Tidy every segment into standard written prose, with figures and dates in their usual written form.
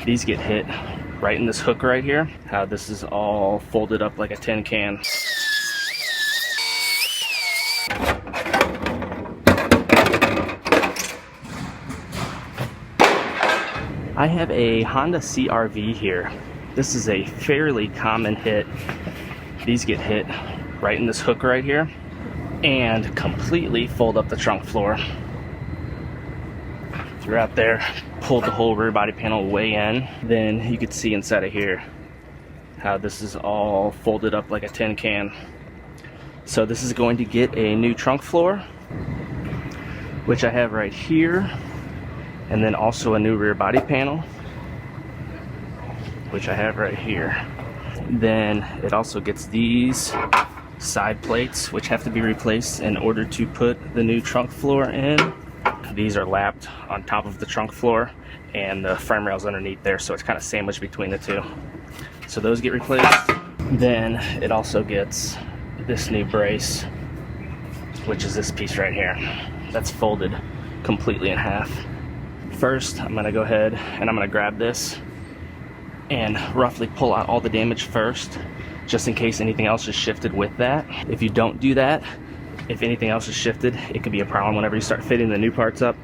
These get hit right in this hook right here. How this is all folded up like a tin can. I have a Honda CRV here. This is a fairly common hit. These get hit right in this hook right here and completely fold up the trunk floor. Through out there, pulled the whole rear body panel way in. Then you could see inside of here how this is all folded up like a tin can. So this is going to get a new trunk floor, which I have right here, and then also a new rear body panel, which I have right here. Then it also gets these side plates, which have to be replaced in order to put the new trunk floor in. These are lapped on top of the trunk floor, and the frame rail's underneath there, so it's kind of sandwiched between the two. So those get replaced. Then it also gets this new brace, which is this piece right here. That's folded completely in half. First, I'm gonna go ahead and I'm gonna grab this and roughly pull out all the damage first, just in case anything else is shifted with that. If you don't do that, if anything else is shifted, it could be a problem whenever you start fitting the new parts up.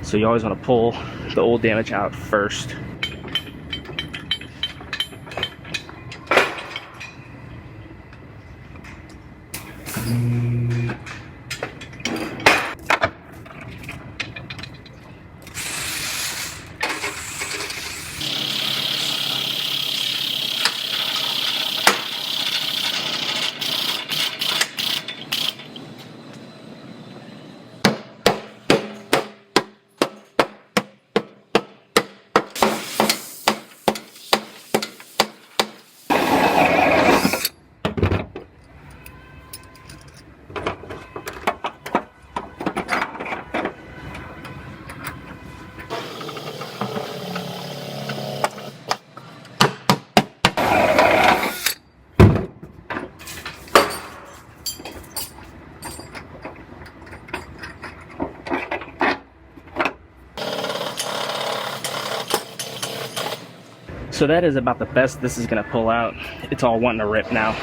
So you always want to pull the old damage out first. So that is about the best this is gonna pull out. It's all wanting to rip now,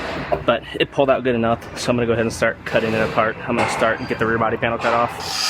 but it pulled out good enough. So I'm gonna go ahead and start cutting it apart. I'm gonna start and get the rear body panel cut off.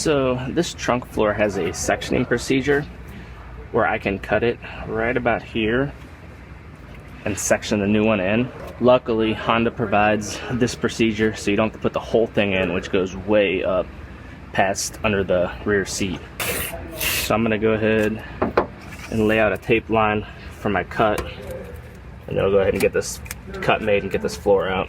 So this trunk floor has a sectioning procedure where I can cut it right about here and section the new one in. Luckily, Honda provides this procedure so you don't have to put the whole thing in, which goes way up past under the rear seat. So I'm gonna go ahead and lay out a tape line for my cut, and then I'll go ahead and get this cut made and get this floor out.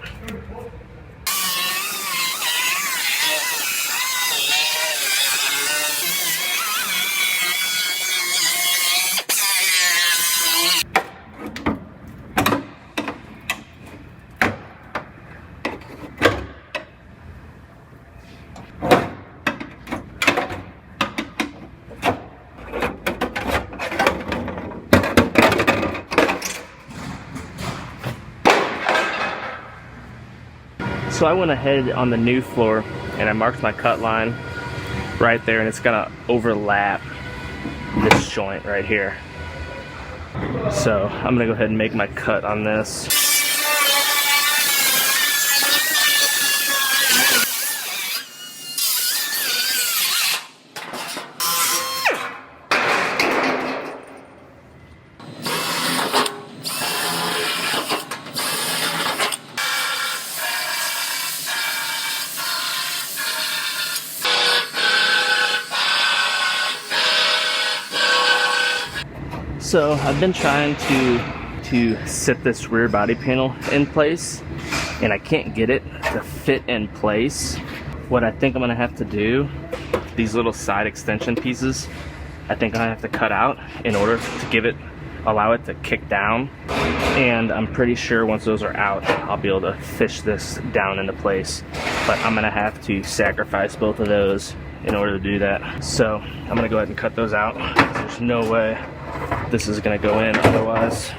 So I went ahead on the new floor and I marked my cut line right there, and it's gonna overlap this joint right here. So I'm gonna go ahead and make my cut on this. So I've been trying to sit this rear body panel in place, and I can't get it to fit in place. What I think I'm gonna have to do, these little side extension pieces, I think I have to cut out in order to allow it to kick down. And I'm pretty sure once those are out, I'll be able to fish this down into place. But I'm gonna have to sacrifice both of those in order to do that. So I'm gonna go ahead and cut those out. There's no way this is gonna go in otherwise.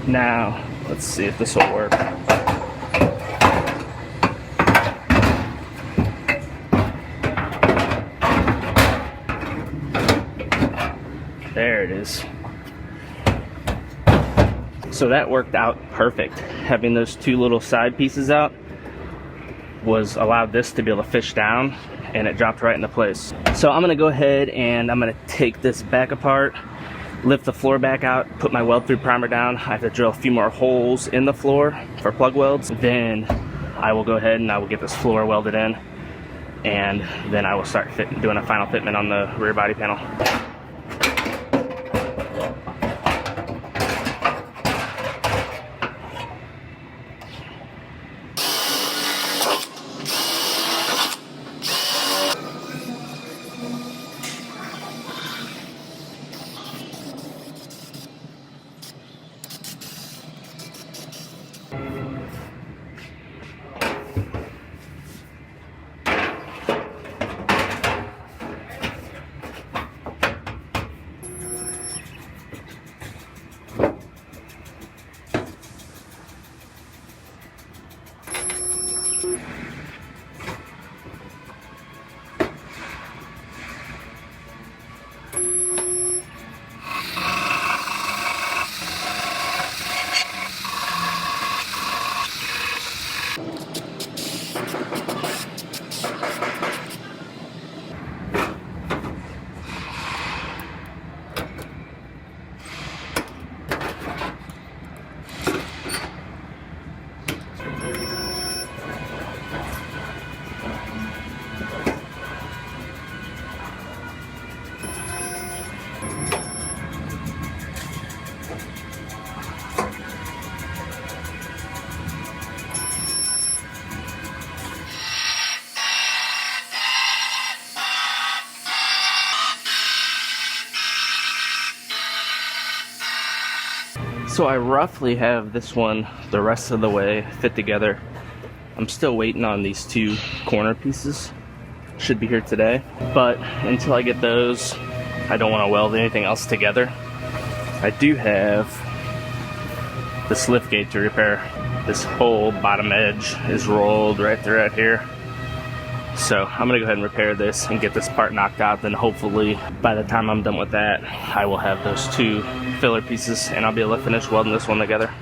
Now, let's see if this will work. There it is. So that worked out perfect. Having those two little side pieces out allowed this to be able to fish down, and it dropped right into place. So I'm gonna go ahead and I'm gonna take this back apart, lift the floor back out, put my weld through primer down. I have to drill a few more holes in the floor for plug welds. Then I will go ahead and I will get this floor welded in, and then I will start doing a final fitment on the rear body panel. So I roughly have this one the rest of the way fit together. I'm still waiting on these two corner pieces. Should be here today, but until I get those, I don't want to weld anything else together. I do have this lift gate to repair. This whole bottom edge is rolled right there at here. So I'm gonna go ahead and repair this and get this part knocked out. Then hopefully by the time I'm done with that, I will have those two filler pieces and I'll be able to finish welding this one together.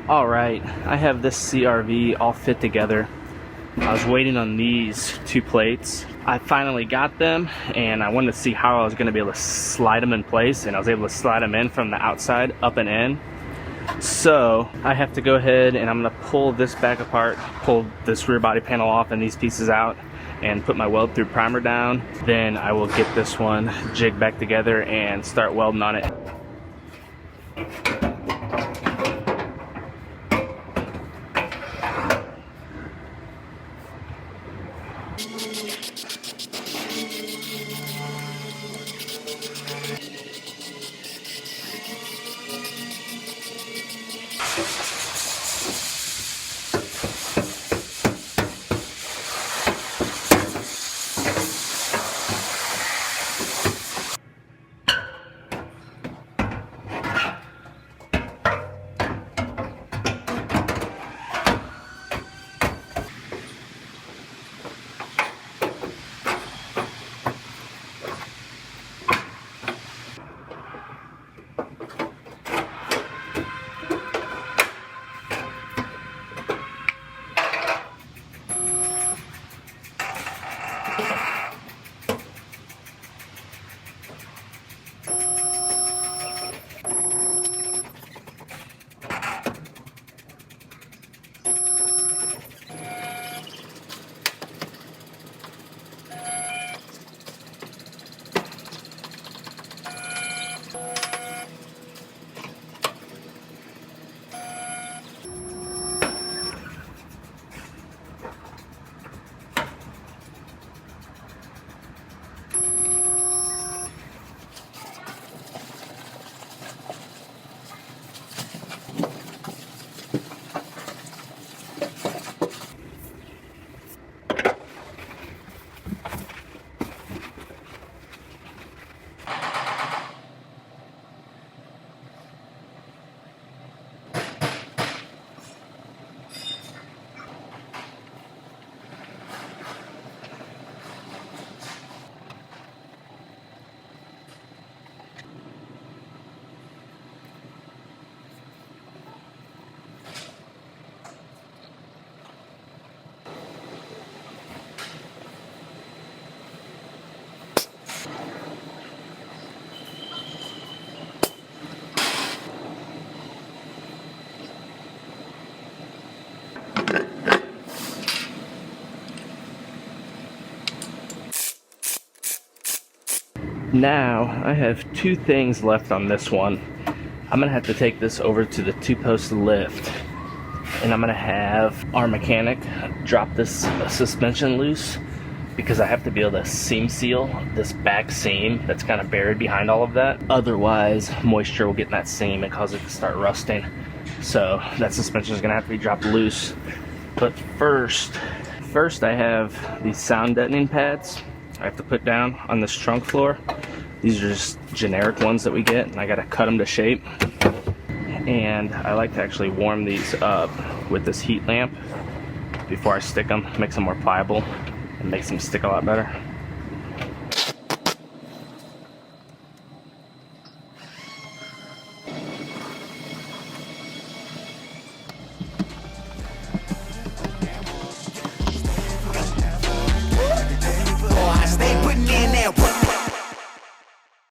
Alright, I have this CRV all fit together. I was waiting on these two plates. I finally got them and I wanted to see how I was going to be able to slide them in place, and I was able to slide them in from the outside up and in. So I have to go ahead and I'm going to pull this back apart, pull this rear body panel off and these pieces out, and put my weld through primer down. Then I will get this one jigged back together and start welding on it. Now I have two things left on this one. I'm gonna have to take this over to the 2-post lift, and I'm gonna have our mechanic drop this suspension loose, because I have to be able to seam seal this back seam that's kind of buried behind all of that. Otherwise, moisture will get in that seam and cause it to start rusting. So that suspension is gonna have to be dropped loose. But first I have these sound deadening pads I have to put down on this trunk floor. These are just generic ones that we get, and I gotta cut them to shape. And I like to actually warm these up with this heat lamp before I stick them. Makes them more pliable and makes them stick a lot better.